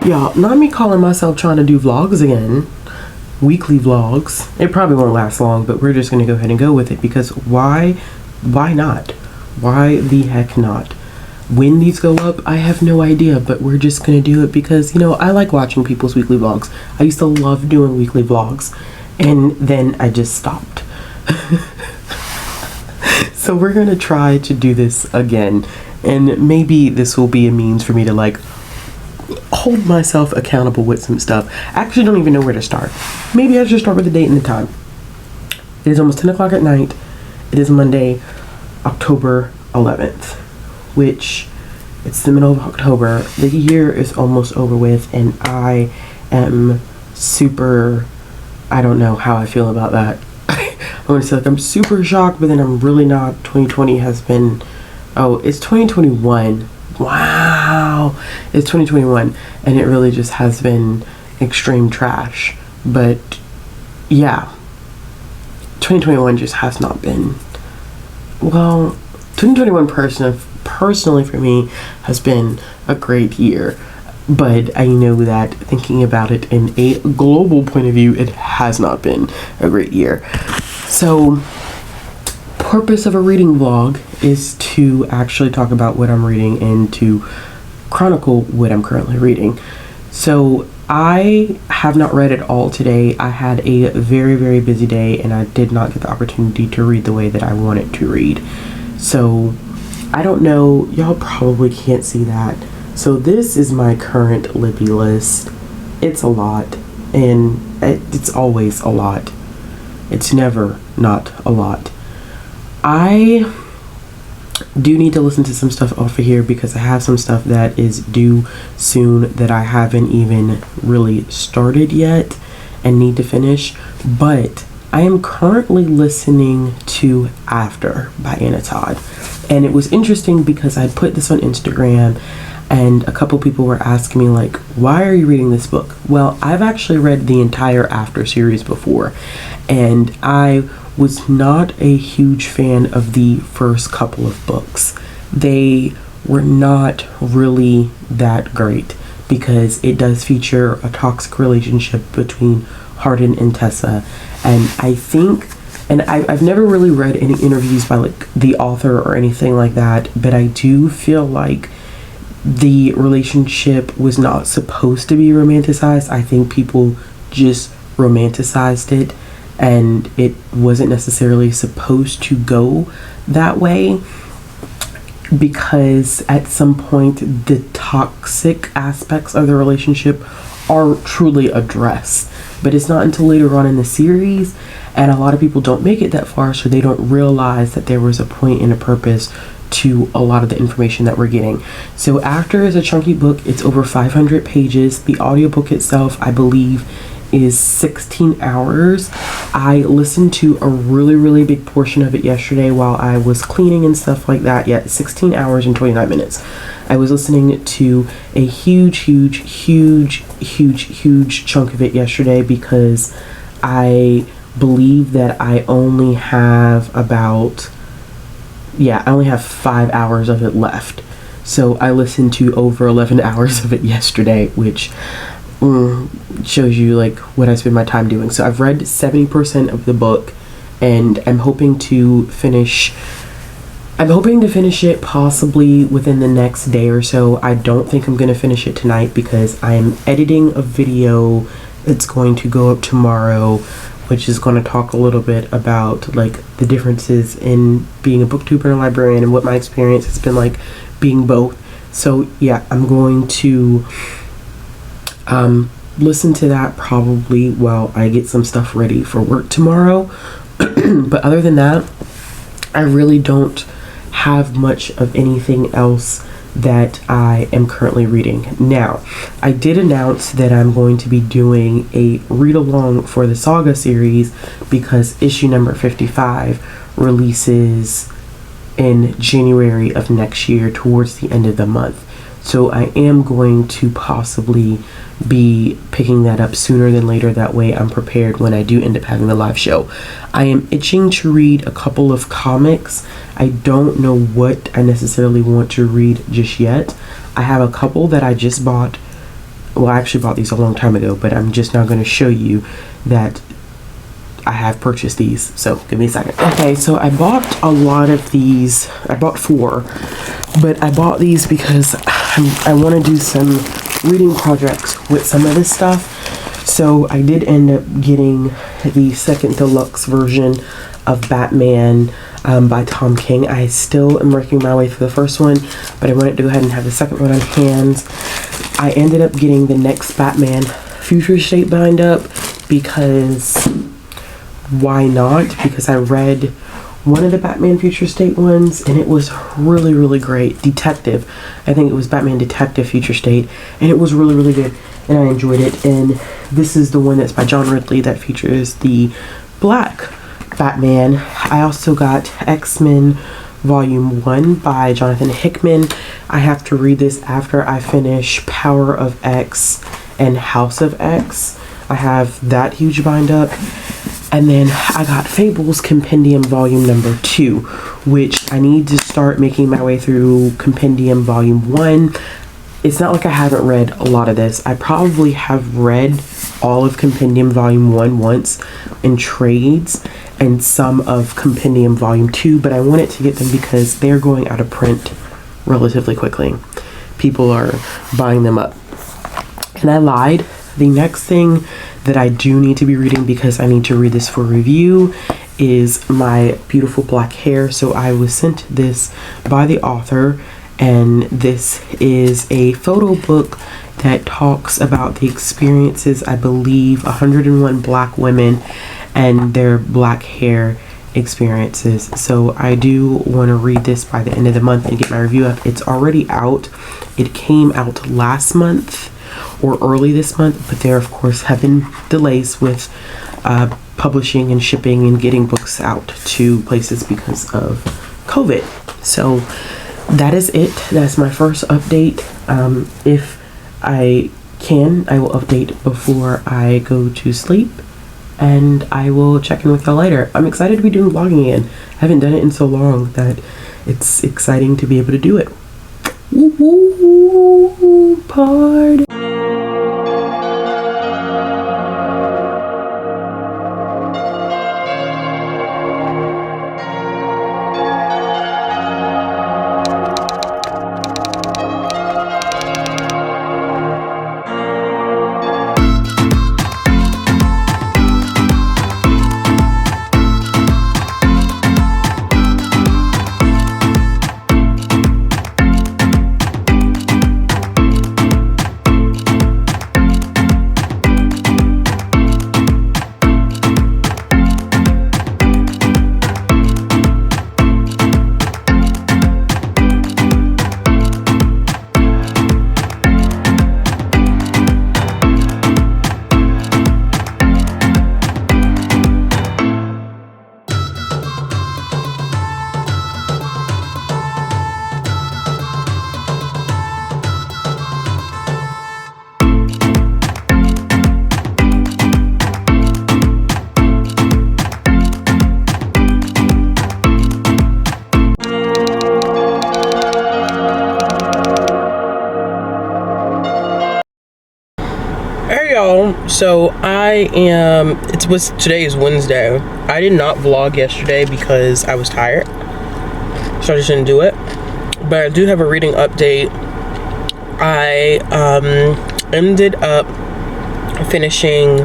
Y'all, not me calling myself trying to do vlogs again. Weekly vlogs. It probably won't last long, but we're just going to go ahead and go with it because why not? Why the heck not? When these go up, I have no idea, but we're just going to do it because, you know, I like watching people's weekly vlogs. I used to love doing weekly vlogs, and then I just stopped. So we're going to try to do this again, and maybe this will be a means for me to, like, hold myself accountable with some stuff. I actually don't even know where to start. Maybe I should start with the date and the time. It is almost 10 o'clock at night. It is Monday, October 11th, which it's the middle of October. The year is almost over with, and I am super, I don't know how I feel about that. I want to say, like, I'm super shocked, but then I'm really not. 2020 has been, oh, it's 2021. Wow, it's 2021, and it really just has been extreme trash. But yeah, 2021 just has not been, well, 2021 personally for me has been a great year, but I know that thinking about it in a global point of view, it has not been a great year. So purpose of a reading vlog is to actually talk about what I'm reading and to chronicle what I'm currently reading. So I have not read it all today. I had a very, very busy day, and I did not get the opportunity to read the way that I wanted to read. So I don't know, y'all probably can't see that. So this is my current Libby list. It's a lot, and it's always a lot. It's never not a lot. I do need to listen to some stuff off of here because I have some stuff that is due soon that I haven't even really started yet and need to finish. But I am currently listening to After by Todd. And it was interesting because I put this on Instagram and a couple people were asking me, like, why are you reading this book? Well, I've actually read the entire After series before, and I was not a huge fan of the first couple of books. They were not really that great because it does feature a toxic relationship between Arden and Tessa, and I think, and I've never really read any interviews by, like, the author or anything like that, but I do feel like the relationship was not supposed to be romanticized. I think people just romanticized it, and it wasn't necessarily supposed to go that way because at some point the toxic aspects of the relationship are truly addressed. But it's not until later on in the series, and a lot of people don't make it that far, so they don't realize that there was a point and a purpose to a lot of the information that we're getting. So After is a chunky book. It's over 500 pages. The audiobook itself, I believe, is 16 hours. I listened to a really, really big portion of it yesterday while I was cleaning and stuff like that. Yeah, 16 hours and 29 minutes. I was listening to a huge chunk of it yesterday because I believe that I only have about, I only have 5 hours of it left. So I listened to over 11 hours of it yesterday, which shows you, like, what I spend my time doing. So I've read 70% of the book, and I'm hoping to finish it possibly within the next day or so. I don't think I'm going to finish it tonight because I'm editing a video that's going to go up tomorrow, which is going to talk a little bit about, like, the differences in being a booktuber and a librarian and what my experience has been like being both. So yeah, I'm going to listen to that probably while I get some stuff ready for work tomorrow. But other than that, I really don't have much of anything else that I am currently reading. Now, I did announce that I'm going to be doing a read-along for the Saga series because issue number 55 releases in January of next year towards the end of the month. So I am going to possibly be picking that up sooner than later. That way I'm prepared when I do end up having the live show. I am itching to read a couple of comics. I don't know what I necessarily want to read just yet. I have a couple that I just bought well, I actually bought these a long time ago, but I'm just now going to show you that I have purchased these. So give me a second. Okay, so I bought a lot of these. I bought 4, but I bought these because I want to do some reading projects with some of this stuff. So I did end up getting the second deluxe version of Batman by Tom King. I still am working my way through the first one, but I wanted to go ahead and have the second one on hand. I ended up getting the next Batman Future State bind up because why not? Because I read one of the Batman Future State ones and it was really, really great. Detective. I think it was Batman Detective Future State, and it was really, really good and I enjoyed it. And this is the one that's by John Ridley that features the Black Batman. I also got X-Men Volume 1 by Jonathan Hickman. I have to read this after I finish Power of X and House of X. I have that huge bind up. And then I got Fables Compendium Volume number 2, which I need to start making my way through Compendium Volume 1. It's not like I haven't read a lot of this. I probably have read all of Compendium Volume 1 once in trades and some of Compendium Volume 2, but I wanted to get them because they're going out of print relatively quickly. People are buying them up. And I lied. The next thing that I do need to be reading, because I need to read this for review, is My Beautiful Black Hair. So I was sent this by the author, and this is a photo book that talks about the experiences, I believe, 101 black women and their black hair experiences. So I do want to read this by the end of the month and get my review up. It's already out. It came out last month or early this month, but there of course have been delays with publishing and shipping and getting books out to places because of COVID. So that is it. That's my first update. If I can, I will update before I go to sleep, and I will check in with y'all later. I'm excited to be doing vlogging again. I haven't done it in so long that it's exciting to be able to do it. Woo woo, party. So today is Wednesday. I did not vlog yesterday because I was tired, so I just didn't do it. But I do have a reading update. I ended up finishing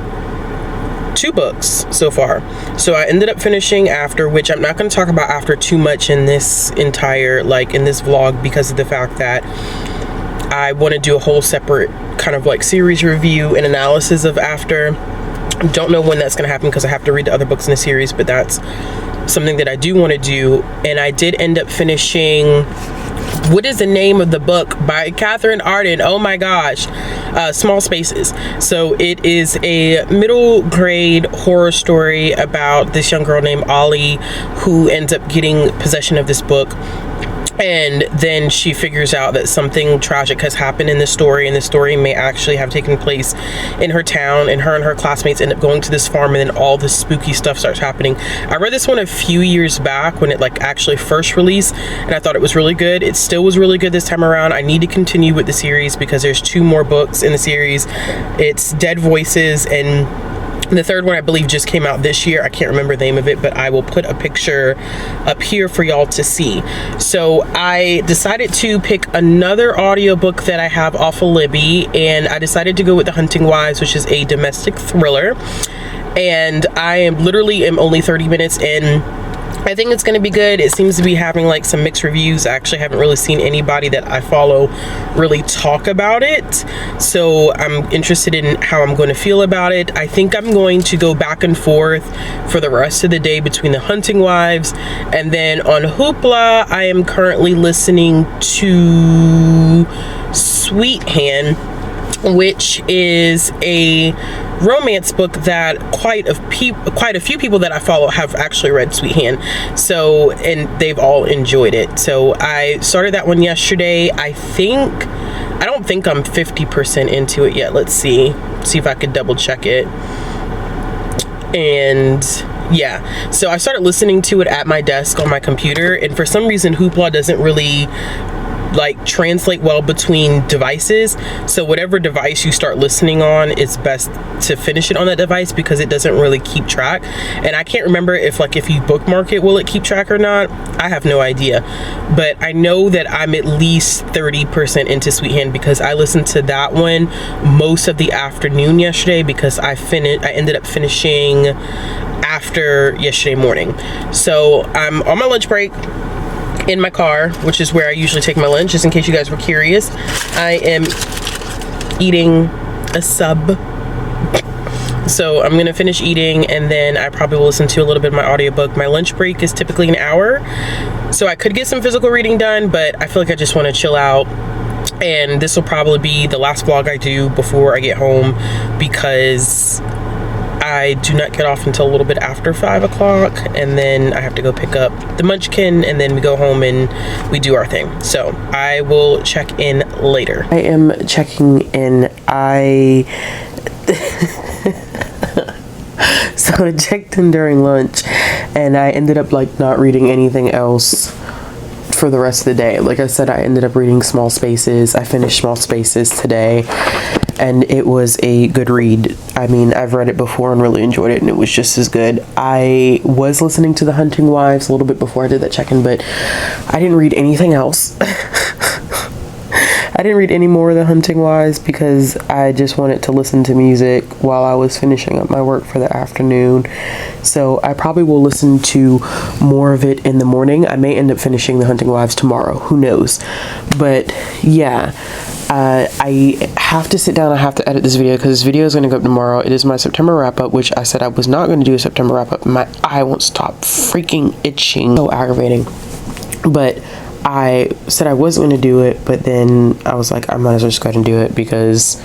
2 books so far. So I ended up finishing After, which I'm not going to talk about After too much in this entire, in this vlog, because of the fact that I want to do a whole separate kind of series review and analysis of After. Don't know when that's going to happen because I have to read the other books in the series, but that's something that I do want to do. And I did end up finishing, what is the name of the book by Katherine Arden? Oh my gosh. Small Spaces. So it is a middle grade horror story about this young girl named Ollie who ends up getting possession of this book. And then she figures out that something tragic has happened in the story, and the story may actually have taken place in her town, and her classmates end up going to this farm, and then all this spooky stuff starts happening. I read this one a few years back when it like actually first released, and I thought it was really good. It still was really good this time around. I need to continue with the series because there's 2 more books in the series. It's Dead Voices, and the third one I believe just came out this year. I can't remember the name of it, but I will put a picture up here for y'all to see. So I decided to pick another audiobook that I have off of Libby, and I decided to go with The Hunting Wives, which is a domestic thriller. And I am literally only 30 minutes in. I think it's going to be good. It seems to be having like some mixed reviews. I actually haven't really seen anybody that I follow really talk about it, so I'm interested in how I'm going to feel about it. I think I'm going to go back and forth for the rest of the day between The Hunting Wives, and then on Hoopla I am currently listening to Sweet Hand, which is a romance book that quite a few people that I follow have actually read Sweet Hand, so, and they've all enjoyed it. So I started that one yesterday. I don't think I'm 50% into it yet. Let's see if I could double check it. And yeah, so I started listening to it at my desk on my computer, and for some reason Hoopla doesn't really like translate well between devices, so whatever device you start listening on, it's best to finish it on that device because it doesn't really keep track. And I can't remember if you bookmark it, will it keep track or not? I have no idea, but I know that I'm at least 30% into Sweet Hand because I listened to that one most of the afternoon yesterday because I ended up finishing after yesterday morning. So I'm on my lunch break in my car, which is where I usually take my lunch, just in case you guys were curious. I am eating a sub, so I'm gonna finish eating and then I probably will listen to a little bit of my audiobook. My lunch break is typically an hour, so I could get some physical reading done, but I feel like I just want to chill out, and this will probably be the last vlog I do before I get home because I do not get off until a little bit after 5 o'clock, and then I have to go pick up the munchkin, and then we go home and we do our thing. So I will check in later. I am checking in. So I checked in during lunch, and I ended up not reading anything else for the rest of the day. Like I said, I ended up reading Small Spaces. I finished Small Spaces today, and it was a good read. I mean, I've read it before and really enjoyed it, and it was just as good. I was listening to The Hunting Wives a little bit before I did that check-in, but I didn't read anything else. I didn't read any more of The Hunting Wives because I just wanted to listen to music while I was finishing up my work for the afternoon. So I probably will listen to more of it in the morning. I may end up finishing The Hunting Wives tomorrow. Who knows? But yeah, I have to sit down. I have to edit this video because this video is going to go up tomorrow. It is my September wrap-up, which I said I was not going to do a September wrap-up. My eye won't stop freaking itching. So aggravating. But I said I wasn't going to do it, but then I was like, I might as well just go ahead and do it because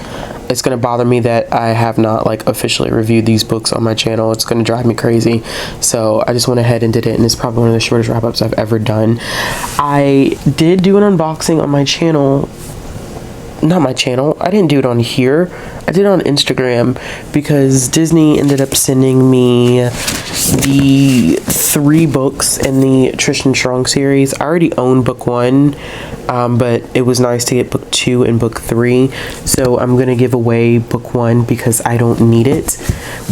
it's going to bother me that I have not officially reviewed these books on my channel. It's going to drive me crazy. So I just went ahead and did it, and it's probably one of the shortest wrap-ups I've ever done. I did do an unboxing on my channel. Not my channel. I didn't do it on here. I did it on Instagram because Disney ended up sending me the 3 books in the Tristan Strong series. I already own book 1, but it was nice to get book 2 and book 3. So I'm going to give away book 1 because I don't need it.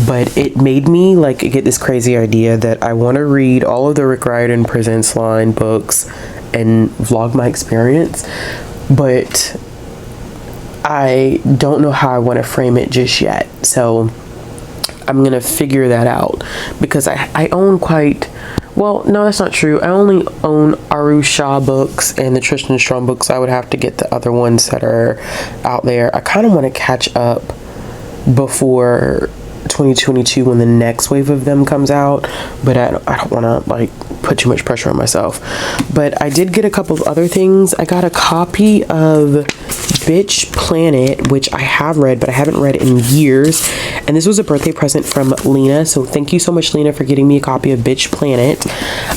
But it made me get this crazy idea that I want to read all of the Rick Riordan Presents line books and vlog my experience. But I don't know how I want to frame it just yet, so I'm gonna figure that out because I own well, no, that's not true. I only own Aru Shah books and the Tristan Strong books. I would have to get the other ones that are out there. I kind of want to catch up before 2022 when the next wave of them comes out, but I don't want to put too much pressure on myself. But I did get a couple of other things. I got a copy of Bitch Planet, which I have read, but I haven't read in years. And this was a birthday present from Lena. So thank you so much, Lena, for getting me a copy of Bitch Planet.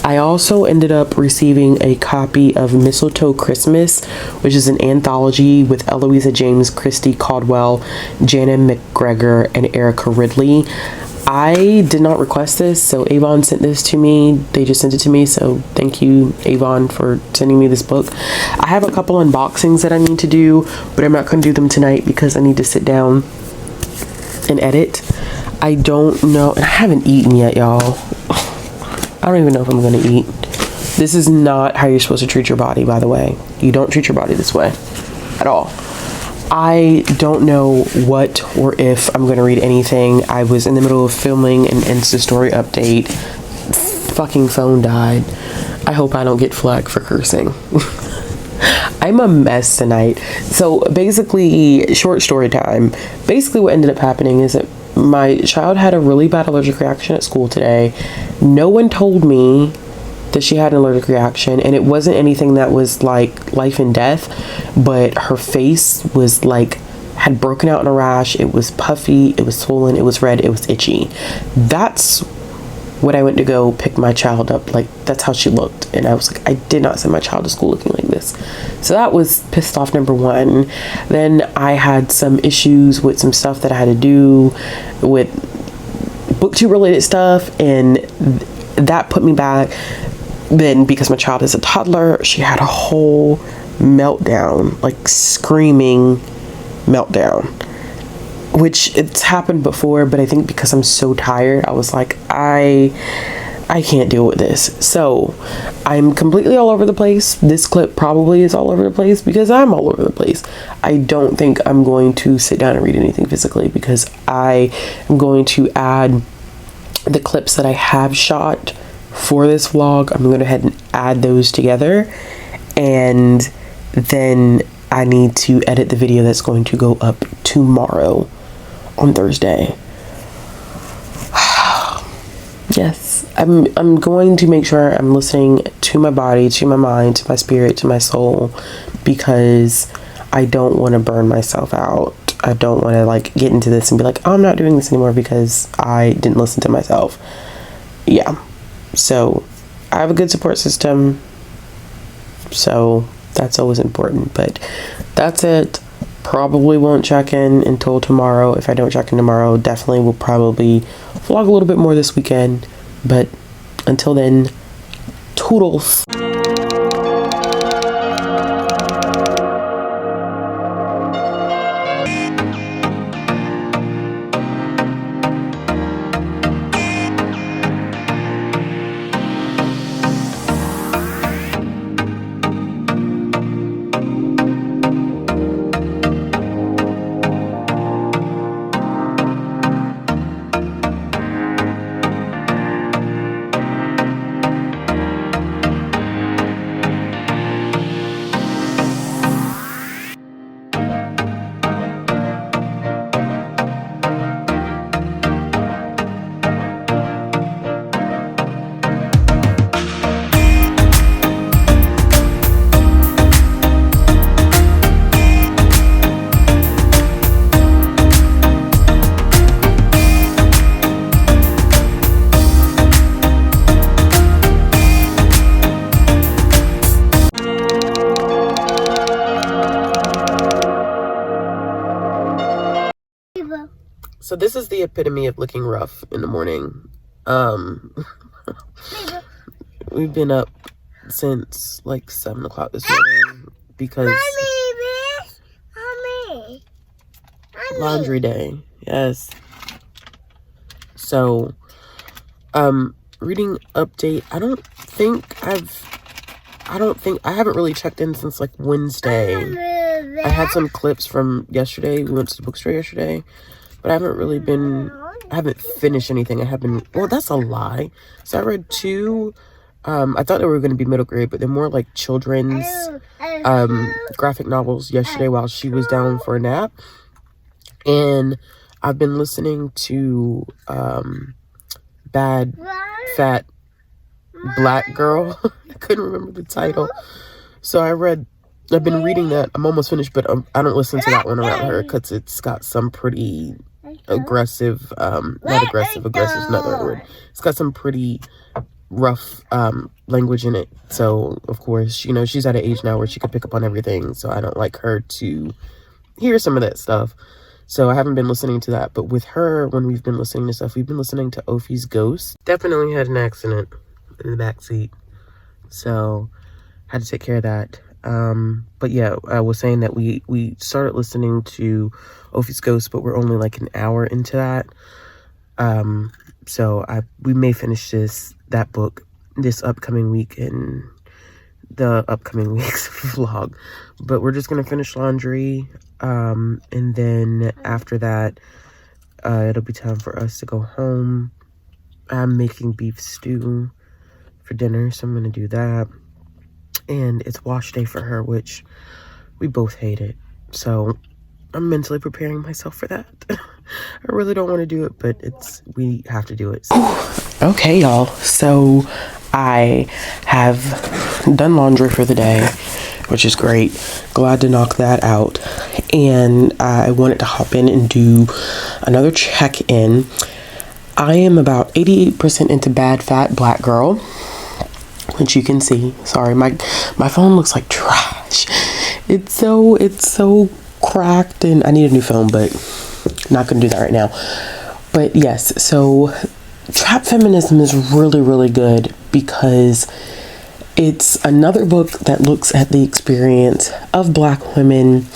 I also ended up receiving a copy of Mistletoe Christmas, which is an anthology with Eloisa James, Christy Caldwell, Jana McGregor, and Erica Ridley. I did not request this, so Avon sent this to me. They just sent it to me, so thank you, Avon, for sending me this book. I have a couple unboxings that I need to do, but I'm not going to do them tonight because I need to sit down and edit. I don't know, and I haven't eaten yet, y'all. I don't even know if I'm going to eat. This is not how you're supposed to treat your body, by the way. You don't treat your body this way at all. I don't know what or if I'm going to read anything. I was in the middle of filming an Insta story update. Fucking phone died. I hope I don't get flagged for cursing. I'm a mess tonight. So basically, short story time. Basically what ended up happening is that my child had a really bad allergic reaction at school today. No one told me that she had an allergic reaction, and it wasn't anything that was like life and death, but her face was like, had broken out in a rash. It was puffy, it was swollen, it was red, it was itchy. That's when I went to go pick my child up. Like, that's how she looked, and I was like, I did not send my child to school looking like this. So that was pissed off number one. Then I had some issues with some stuff that I had to do with booktube related stuff, and that put me back. Then, because my child is a toddler, she had a whole meltdown, like screaming meltdown, which it's happened before, but I think because I'm so tired, I was like, I can't deal with this. So I'm completely all over the place. This clip probably is all over the place because I'm all over the place. I don't think I'm going to sit down and read anything physically because I am going to add the clips that I have shot for this vlog. I'm going to go ahead and add those together, and then I need to edit the video that's going to go up tomorrow on Thursday. Yes, I'm going to make sure I'm listening to my body, to my mind, to my spirit, to my soul, because I don't want to burn myself out. I don't want to like get into this and be like, oh, I'm not doing this anymore because I didn't listen to myself. Yeah. So I have a good support system, so that's always important. But that's it. Probably won't check in until tomorrow. If I don't check in tomorrow, definitely will probably vlog a little bit more this weekend. But until then, toodles. So this is the epitome of looking rough in the morning. We've been up since like 7 o'clock this morning because laundry day. Yes. So, reading update. I haven't really checked in since like Wednesday. I had some clips from yesterday. We went to the bookstore yesterday. But I haven't finished anything. Well, that's a lie. So I read 2, I thought they were going to be middle grade, but they're more like children's graphic novels yesterday while she was down for a nap. And I've been listening to Bad Fat Black Girl. I couldn't remember the title. So I read I've been reading that. I'm almost finished, but I don't listen to that one around her because it's got some pretty aggressive, not aggressive, aggressive is not the right word. It's got some pretty rough language in it. So, of course, you know, she's at an age now where she could pick up on everything. So I don't like her to hear some of that stuff. So I haven't been listening to that. But with her, when we've been listening to stuff, we've been listening to Ophi's Ghost. Definitely had an accident in the back seat. So had to take care of that. But yeah, I was saying that we started listening to Ophi's Ghost, but we're only like an hour into that. So we may finish that book this upcoming week in the upcoming week's vlog. But we're just gonna finish laundry. And then after that, it'll be time for us to go home. I'm making beef stew for dinner, so I'm gonna do that. And it's wash day for her, which we both hate it. So I'm mentally preparing myself for that. I really don't want to do it, but we have to do it. Okay, y'all. So I have done laundry for the day, which is great. Glad to knock that out. And I wanted to hop in and do another check-in. I am about 88% into Bad Fat Black Girl, which you can see. Sorry, my phone looks like trash. It's so cracked, and I need a new phone, but not gonna do that right now. But yes, so Trap Feminism is really, really good because it's another book that looks at the experience of Black women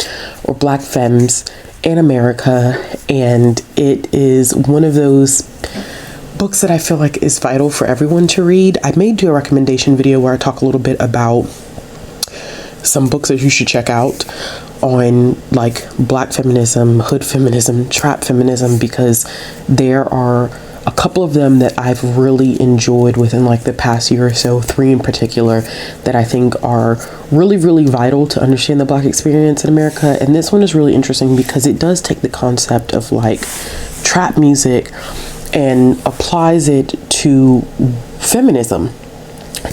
or Black femmes in America, and it is one of those books that I feel like is vital for everyone to read. I may do a recommendation video where I talk a little bit about some books that you should check out on like Black feminism, hood feminism, trap feminism, because there are a couple of them that I've really enjoyed within like the past year or so, 3 in particular, that I think are really, really vital to understand the Black experience in America. And this one is really interesting because it does take the concept of like trap music and applies it to feminism.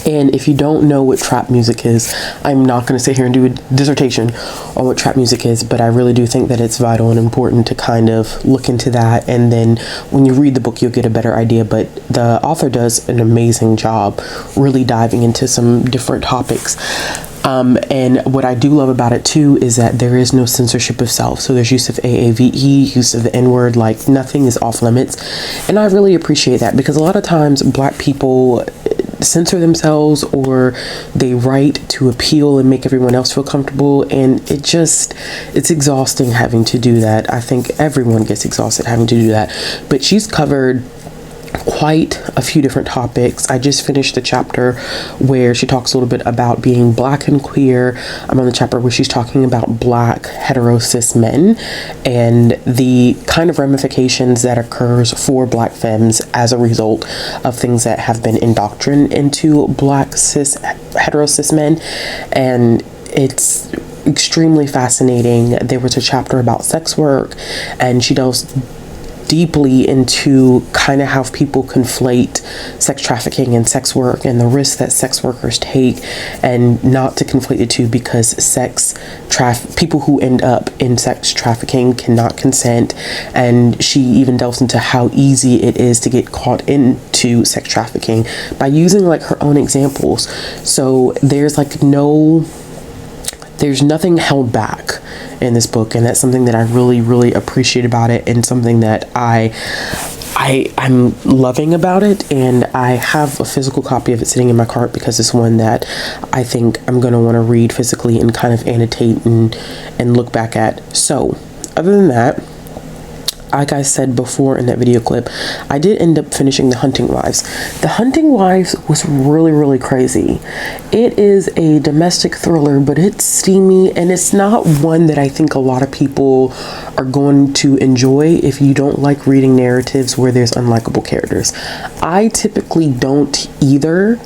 And if you don't know what trap music is, I'm not going to sit here and do a dissertation on what trap music is, but I really do think that it's vital and important to kind of look into that. And then when you read the book, you'll get a better idea. But the author does an amazing job really diving into some different topics. And what I do love about it too is that there is no censorship of self. So there's use of AAVE, use of the N-word, like nothing is off limits. And I really appreciate that because a lot of times Black people censor themselves or they write to appeal and make everyone else feel comfortable, and it's exhausting having to do that. I think everyone gets exhausted having to do that, but she's covered quite a few different topics. I just finished the chapter where she talks a little bit about being Black and queer. I'm on the chapter where she's talking about Black hetero cis men and the kind of ramifications that occurs for Black femmes as a result of things that have been indoctrinated into Black hetero cis men. And it's extremely fascinating. There was a chapter about sex work, and she delves deeply into kind of how people conflate sex trafficking and sex work and the risks that sex workers take, and not to conflate the two, because people who end up in sex trafficking cannot consent. And she even delves into how easy it is to get caught into sex trafficking by using like her own examples. So there's nothing held back in this book, and that's something that I really, really appreciate about it, and something that I'm loving about it. And I have a physical copy of it sitting in my cart because it's one that I think I'm going to want to read physically and kind of annotate and look back at. So other than that, like I said before in that video clip, I did end up finishing The Hunting Wives. The Hunting Wives was really, really crazy. It is a domestic thriller, but it's steamy, and it's not one that I think a lot of people are going to enjoy if you don't like reading narratives where there's unlikable characters. I typically don't either,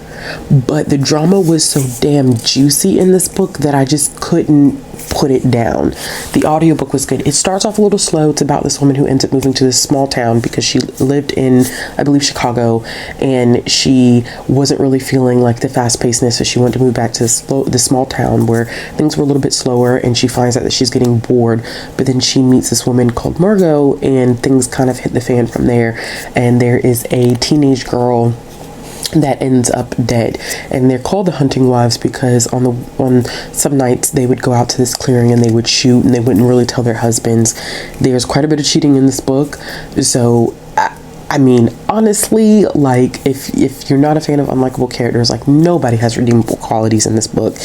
but the drama was so damn juicy in this book that I just couldn't put it down. The audiobook was good. It starts off a little slow. It's about this woman who ends up moving to this small town because she lived in, I believe, Chicago, and she wasn't really feeling like the fast-pacedness, so she wanted to move back to this small town where things were a little bit slower, and she finds out that she's getting bored. But then she meets this woman called Margot, and things kind of hit the fan from there, and there is a teenage girl that ends up dead, and they're called the hunting wives because on some nights they would go out to this clearing and they would shoot, and they wouldn't really tell their husbands. There's quite a bit of cheating in this book, so I mean, honestly, like, if you're not a fan of unlikable characters, like, nobody has redeemable qualities in this book.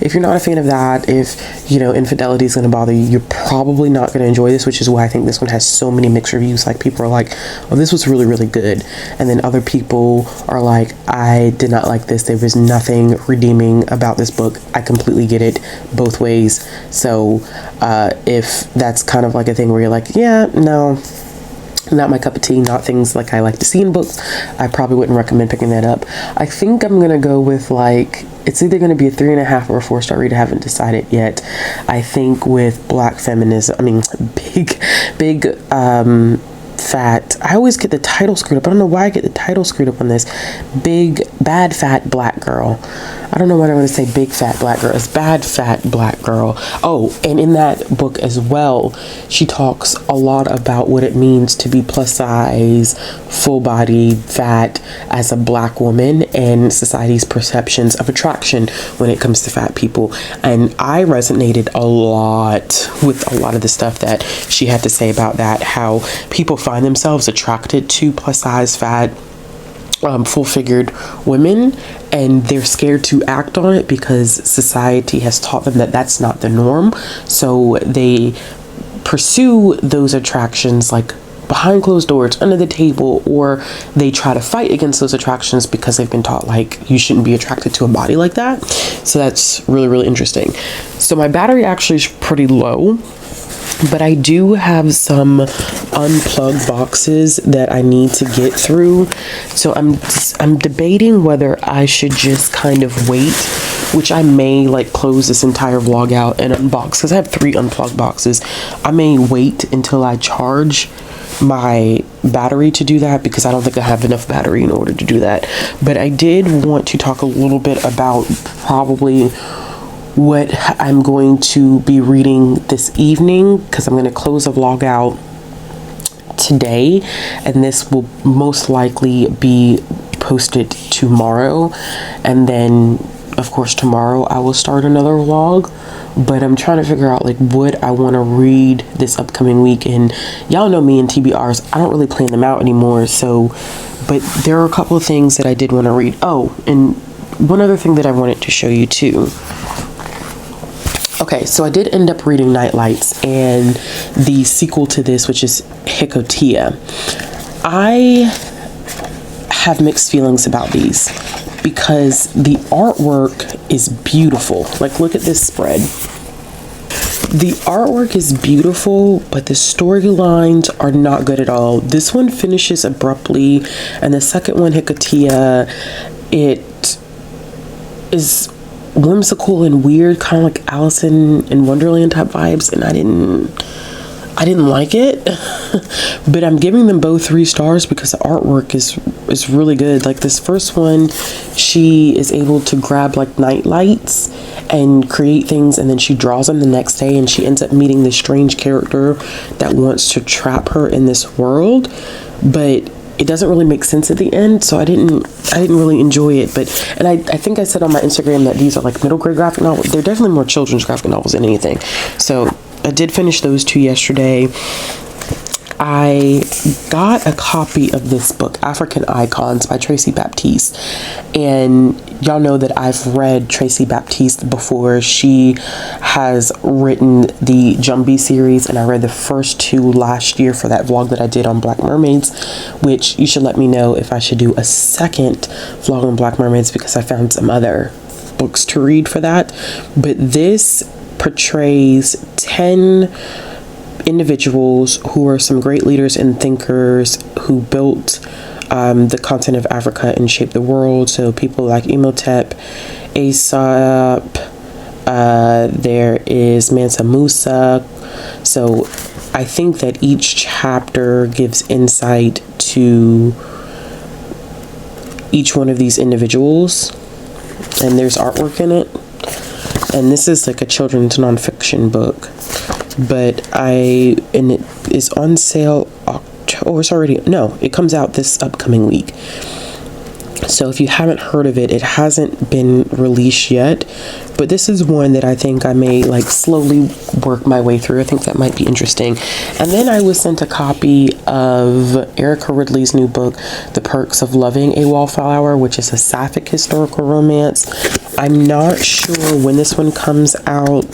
If you're not a fan of that, if, you know, infidelity is going to bother you, you're probably not going to enjoy this, which is why I think this one has so many mixed reviews. Like, people are like, oh, this was really, really good. And then other people are like, I did not like this. There was nothing redeeming about this book. I completely get it both ways. So, if that's kind of like a thing where you're like, yeah, no, not my cup of tea, not things like I like to see in books, I probably wouldn't recommend picking that up. I think I'm gonna go with, like, it's either gonna be a 3.5 or a 4-star read. I haven't decided yet. I think with Black Feminism, I mean, big fat, I always get the title screwed up. I don't know why I get the title screwed up on this. Big bad fat black girl. I don't know why I want to say big fat black girl. It's bad fat black girl. Oh, and in that book as well, she talks a lot about what it means to be plus size, full bodied, fat as a black woman, and society's perceptions of attraction when it comes to fat people. And I resonated a lot with a lot of the stuff that she had to say about that, how people find themselves attracted to plus size, fat, full-figured women, and they're scared to act on it because society has taught them that that's not the norm. So they pursue those attractions like behind closed doors, under the table, or they try to fight against those attractions because they've been taught, like, you shouldn't be attracted to a body like that. So that's really, really interesting. So my battery actually is pretty low, but I do have some unplugged boxes that I need to get through. So I'm debating whether I should just kind of wait, which I may, like, close this entire vlog out and unbox, because I have 3 unplugged boxes. I may wait until I charge my battery to do that, because I don't think I have enough battery in order to do that. But I did want to talk a little bit about probably what I'm going to be reading this evening, because I'm going to close the vlog out today, and this will most likely be posted tomorrow. And then, of course, tomorrow I will start another vlog. But I'm trying to figure out, like, what I want to read this upcoming week. And y'all know me and TBRs, I don't really plan them out anymore. So, but there are a couple of things that I did want to read. Oh, and one other thing that I wanted to show you too. Okay, so I did end up reading Nightlights and the sequel to this, which is Hictea. I have mixed feelings about these because the artwork is beautiful. Like, look at this spread. The artwork is beautiful, but the storylines are not good at all. This one finishes abruptly, and the second one, Hictea, it is whimsical and weird, kind of like Alice in Wonderland type vibes, and I didn't like it. But I'm giving them both 3 stars because the artwork is really good. Like, this first one, she is able to grab, like, nightlights and create things, and then she draws them the next day, and she ends up meeting this strange character that wants to trap her in this world, but it doesn't really make sense at the end, so I didn't really enjoy it. But, and I think I said on my Instagram that these are like middle grade graphic novels. They're definitely more children's graphic novels than anything. So I did finish those 2 yesterday. I got a copy of this book, African Icons by Tracy Baptiste, and y'all know that I've read Tracy Baptiste before. She has written the Jumbie series, and I read the first 2 last year for that vlog that I did on Black Mermaids, which you should let me know if I should do a second vlog on Black Mermaids, because I found some other books to read for that. But this portrays 10 individuals who are some great leaders and thinkers who built the continent of Africa and shaped the world. So people like Imhotep, Aesop, there is Mansa Musa. So I think that each chapter gives insight to each one of these individuals, and there's artwork in it. And this is like a children's nonfiction book, and it is on sale it comes out this upcoming week. So if you haven't heard of it, it hasn't been released yet, but this is one that I think I may like slowly work my way through. I think that might be interesting. And then I was sent a copy of Erica Ridley's new book, The Perks of Loving a Wallflower, which is a sapphic historical romance. I'm not sure when this one comes out.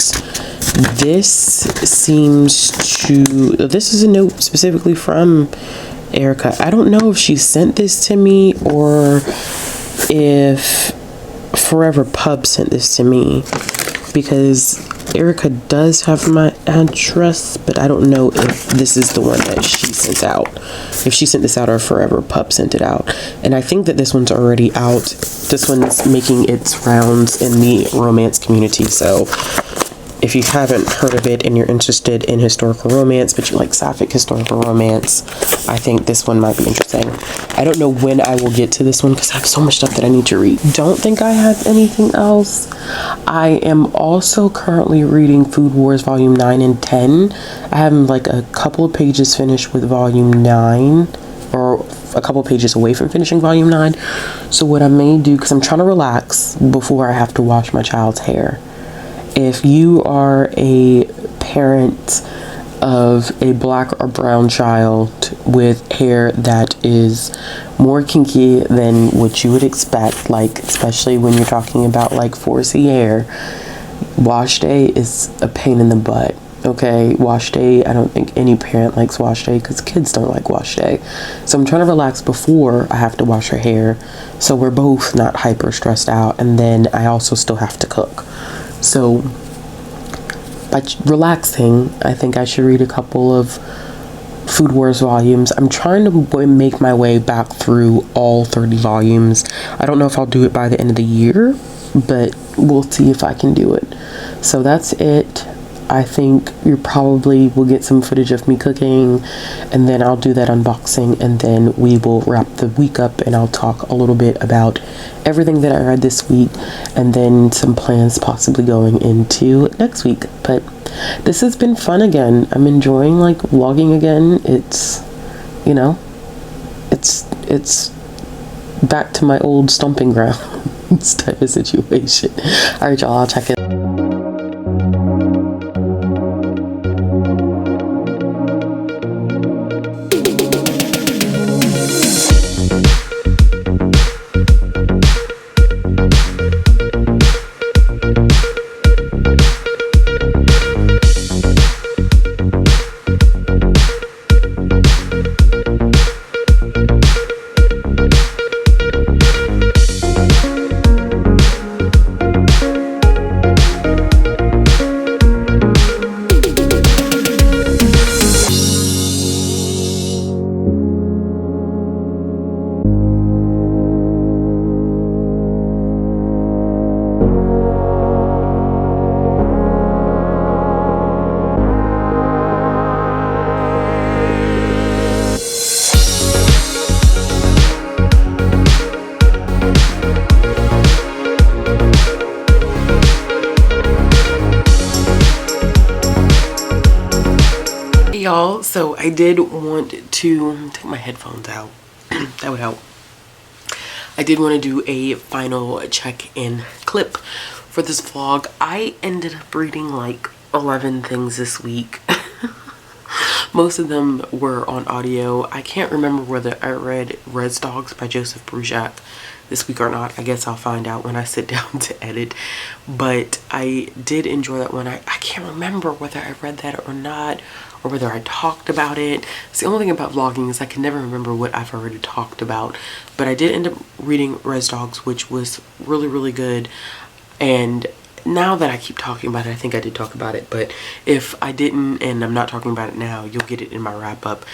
This is a note specifically from Erica. I don't know if she sent this to me or if Forever Pub sent this to me, because Erica does have my address, but I don't know if this is the one that she sent out. If she sent this out or Forever Pub sent it out. And I think that this one's already out. This one's making its rounds in the romance community. So if you haven't heard of it and you're interested in historical romance, but you like sapphic historical romance, I think this one might be interesting. I don't know when I will get to this one because I have so much stuff that I need to read. Don't think I have anything else. I am also currently reading Food Wars Volume 9 and 10. I have like a couple of pages finished with Volume 9, or a couple of pages away from finishing Volume 9. So what I may do, because I'm trying to relax before I have to wash my child's hair. If you are a parent of a black or brown child with hair that is more kinky than what you would expect, like especially when you're talking about like 4C hair, wash day is a pain in the butt. Okay, wash day, I don't think any parent likes wash day because kids don't like wash day. So I'm trying to relax before I have to wash her hair, so we're both not hyper stressed out, and then I also still have to cook. So by relaxing, I think I should read a couple of Food Wars volumes. I'm trying to make my way back through all 30 volumes. I don't know if I'll do it by the end of the year, but we'll see if I can do it. So that's it. I think you probably will get some footage of me cooking, and then I'll do that unboxing, and then we will wrap the week up, and I'll talk a little bit about everything that I read this week, and then some plans possibly going into next week. But this has been fun again. I'm enjoying like vlogging again. It's, you know, it's back to my old stomping grounds type of situation. All right, y'all, I'll check it. Y'all, so I did want to take my headphones out. That would help. I did want to do a final check-in clip for this vlog. I ended up reading like 11 things this week. Most of them were on audio. I can't remember whether I read Red Dogs by Joseph Bruchac this week or not. I guess I'll find out when I sit down to edit. But I did enjoy that one. I can't remember whether I read that or not, or whether I talked about it. It's the only thing about vlogging is I can never remember what I've already talked about. But I did end up reading Res Dogs, which was really, really good. And now that I keep talking about it, I think I did talk about it. But if I didn't and I'm not talking about it now, you'll get it in my wrap up.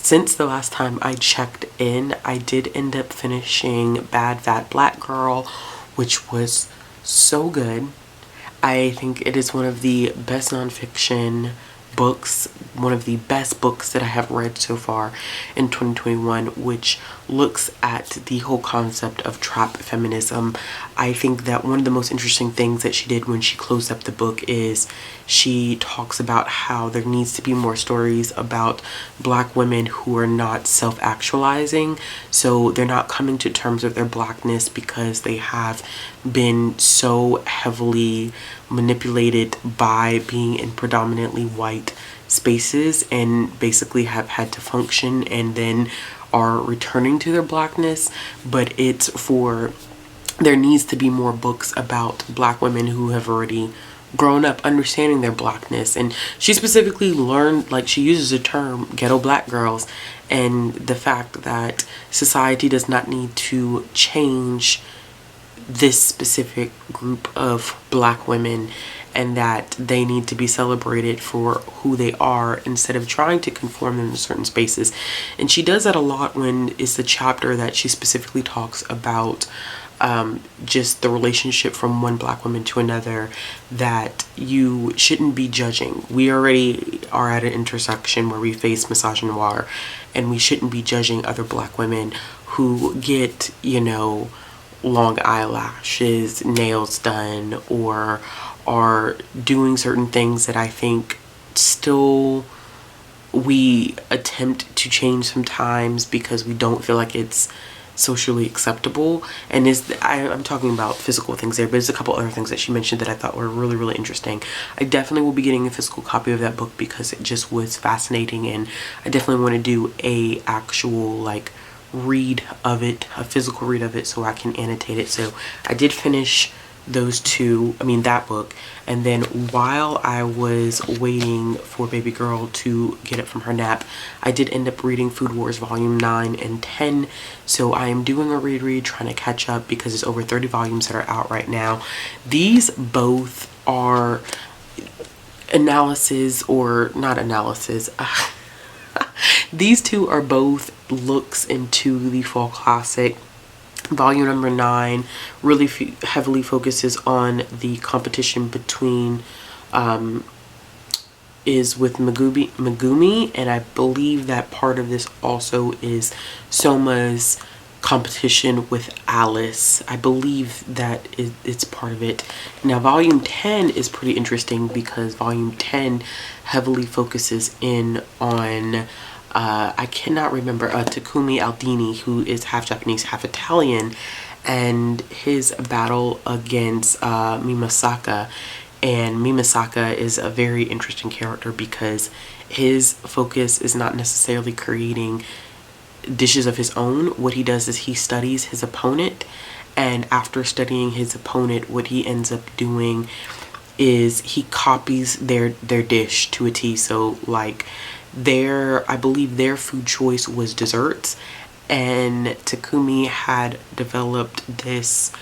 since the last time I checked in, I did end up finishing Bad Fat Black Girl, which was so good. I think it is one of the best nonfiction books, one of the best books that I have read so far in 2021, which looks at the whole concept of trap feminism. I think that one of the most interesting things that she did when she closed up the book is she talks about how there needs to be more stories about Black women who are not self-actualizing. So they're not coming to terms with their Blackness because they have been so heavily manipulated by being in predominantly white spaces and basically have had to function and then are returning to their Blackness. But it's for, there needs to be more books about Black women who have already grown up understanding their Blackness. And she specifically learned, like, she uses the term ghetto Black girls, and the fact that society does not need to change this specific group of Black women, and that they need to be celebrated for who they are instead of trying to conform them to certain spaces. And she does that a lot when it's the chapter that she specifically talks about just the relationship from one Black woman to another, that you shouldn't be judging. We already are at an intersection where we face misogynoir, and we shouldn't be judging other Black women who get, you know, long eyelashes, nails done, or are doing certain things that I think still we attempt to change sometimes because we don't feel like it's socially acceptable. And I'm talking about physical things there, but there's a couple other things that she mentioned that I thought were really, really interesting. I definitely will be getting a physical copy of that book because it just was fascinating, and I definitely want to do a actual like read of it, a physical read of it, so I can annotate it. So I did finish that book, and then while I was waiting for baby girl to get up from her nap, I did end up reading Food Wars volume 9 and 10. So I am doing a reread, trying to catch up because it's over 30 volumes that are out right now. These both are analysis, or not analysis, these two are both looks into the fall classic. Volume number 9 really heavily focuses on the competition between is with Megumi, and I believe that part of this also is Soma's competition with Alice. I believe that it's part of it. Now volume 10 is pretty interesting because volume 10 heavily focuses in on I cannot remember, Takumi Aldini, who is half Japanese, half Italian, and his battle against Mimasaka. And Mimasaka is a very interesting character because his focus is not necessarily creating dishes of his own. What he does is he studies his opponent, and after studying his opponent, what he ends up doing is he copies their dish to a T. So like, I believe their food choice was desserts, and Takumi had developed this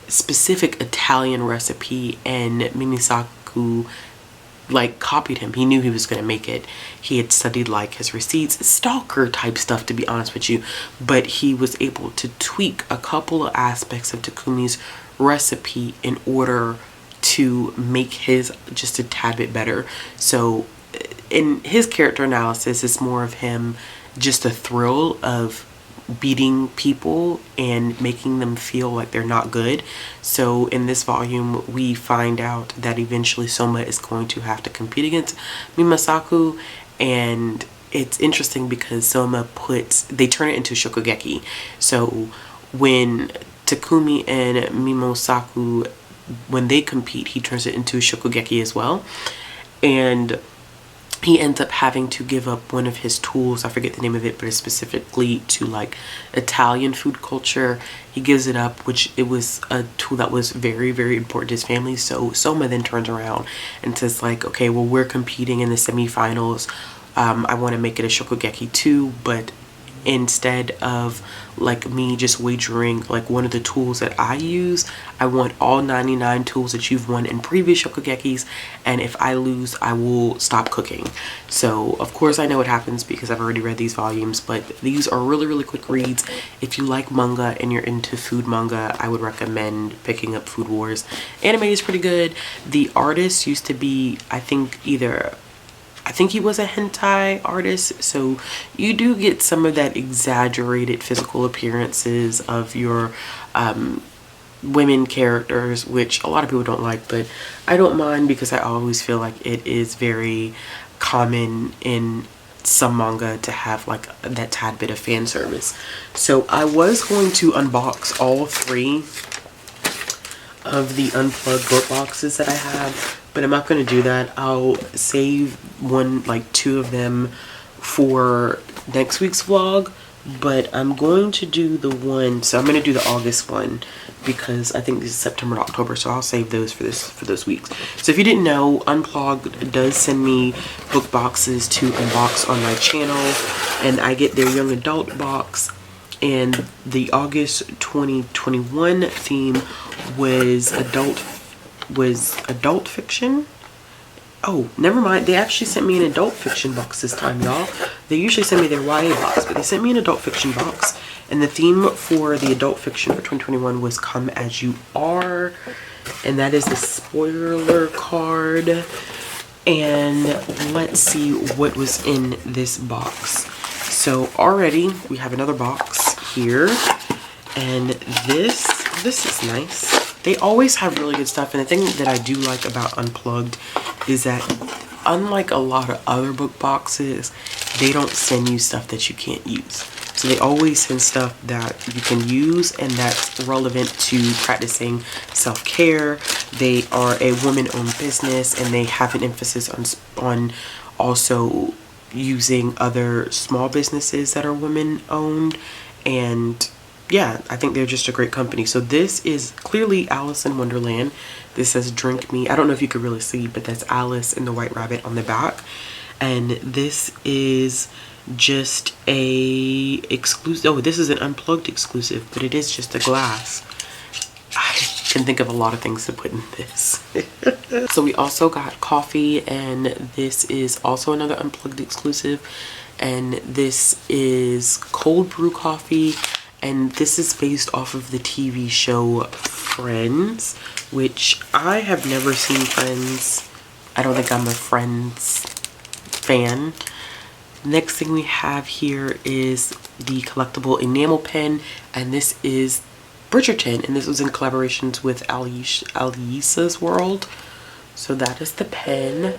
specific Italian recipe, and Mimisaku like copied him. He knew he was going to make it. He had studied like his receipts, stalker type stuff, to be honest with you, but he was able to tweak a couple of aspects of Takumi's recipe in order to make his just a tad bit better. So in his character analysis, it's more of him just a thrill of beating people and making them feel like they're not good. So in this volume, we find out that eventually Soma is going to have to compete against Mimasaku, and it's interesting because Soma they turn it into shokugeki. So when Takumi and Mimosaku, when they compete, he turns it into shokugeki as well, and he ends up having to give up one of his tools. I forget the name of it, but it's specifically to like Italian food culture. He gives it up, which it was a tool that was very, very important to his family. So Soma then turns around and says like, okay, well, we're competing in the semifinals. I want to make it a shokugeki too, but instead of like me just wagering like one of the tools that I use. I want all 99 tools that you've won in previous Shokugekis, and if I lose, I will stop cooking. So of course I know what happens because I've already read these volumes, but these are really quick reads. If you like manga and you're into food manga, I would recommend picking up Food Wars. Anime is pretty good. The artist used to be, I think he was a hentai artist, so you do get some of that exaggerated physical appearances of your women characters, which a lot of people don't like, but I don't mind because I always feel like it is very common in some manga to have like that tad bit of fan service. So I was going to unbox all 3 of the unplugged book boxes that I have, but I'm not going to do that. I'll save 2 of them for next week's vlog, but I'm going to do the one, so I'm going to do the August one because I think this is September and October, so I'll save those for those weeks. So if you didn't know, Unplugged does send me book boxes to unbox on my channel, and I get their young adult box. And the August 2021 theme was adult fiction. Oh, never mind. They actually sent me an adult fiction box this time, y'all. They usually send me their YA box, but they sent me an adult fiction box. And the theme for the adult fiction for 2021 was Come As You Are. And that is the spoiler card. And let's see what was in this box. So already we have another box here, and this is nice. They always have really good stuff, and the thing that I do like about Unplugged is that unlike a lot of other book boxes, they don't send you stuff that you can't use. So they always send stuff that you can use and that's relevant to practicing self-care. They are a woman-owned business, and they have an emphasis on also using other small businesses that are women-owned. And yeah, I think they're just a great company. So this is clearly Alice in Wonderland. This says Drink Me. I don't know if you could really see, but that's Alice and the White Rabbit on the back. And this is just a exclusive. Oh, this is an Unplugged exclusive, but it is just a glass. I can think of a lot of things to put in this. So we also got coffee, and this is also another Unplugged exclusive. And this is cold brew coffee, and this is based off of the TV show Friends, which I have never seen Friends. I don't think I'm a Friends fan. Next thing we have here is the collectible enamel pen, and this is Bridgerton, and this was in collaborations with Alisa's World. So that is the pen.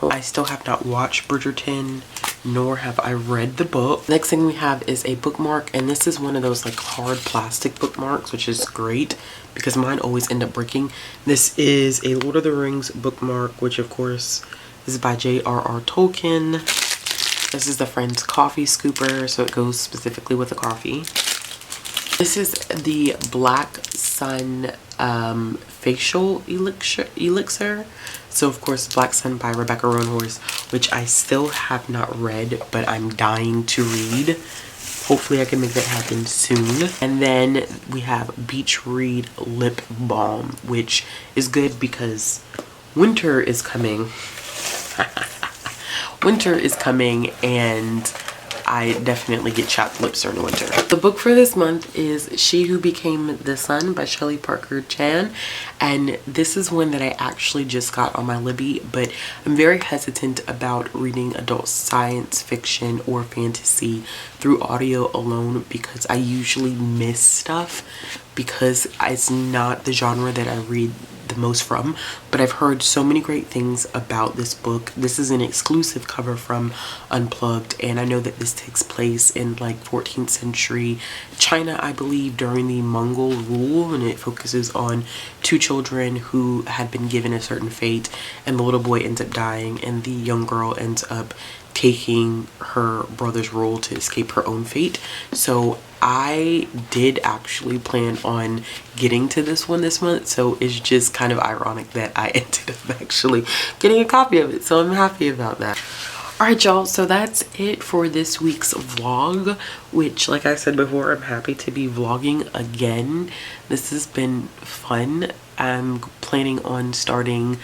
I still have not watched Bridgerton, nor have I read the book. Next thing we have is a bookmark, and this is one of those like hard plastic bookmarks, which is great because mine always end up breaking. This is a Lord of the Rings bookmark, which of course is by J.R.R. Tolkien. This is the Friends coffee scooper, so it goes specifically with the coffee. This is the Black Sun facial elixir. So of course Black Sun by Rebecca Roanhorse, which I still have not read, but I'm dying to read. Hopefully I can make that happen soon. And then we have Beach Read Lip Balm, which is good because winter is coming. Winter is coming, and I definitely get chapped lips during the winter. The book for this month is She Who Became the Sun by Shelley Parker Chan, and this is one that I actually just got on my Libby, but I'm very hesitant about reading adult science fiction or fantasy through audio alone because I usually miss stuff because it's not the genre that I read the most from. But I've heard so many great things about this book. This is an exclusive cover from Unplugged, and I know that this takes place in like 14th century China, I believe, during the Mongol rule, and it focuses on 2 children who had been given a certain fate, and the little boy ends up dying, and the young girl ends up taking her brother's role to escape her own fate. So I did actually plan on getting to this one this month, so it's just kind of ironic that I ended up actually getting a copy of it, so I'm happy about that. Alright, y'all, so that's it for this week's vlog, which, like I said before, I'm happy to be vlogging again. This has been fun. I'm planning on starting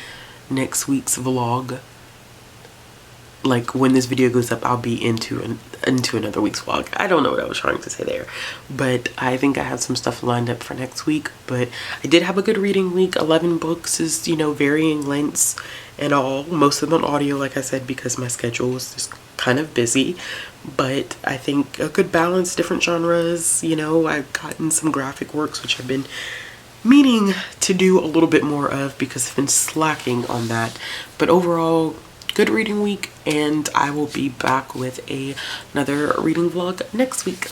next week's vlog. Like, when this video goes up, I'll be into another week's vlog. I don't know what I was trying to say there, but I think I have some stuff lined up for next week. But I did have a good reading week. 11 books is, you know, varying lengths and all. Most of them on audio, like I said, because my schedule was just kind of busy. But I think a good balance, different genres. You know, I've gotten some graphic works, which I've been meaning to do a little bit more of because I've been slacking on that. But overall, good reading week, and I will be back with another reading vlog next week.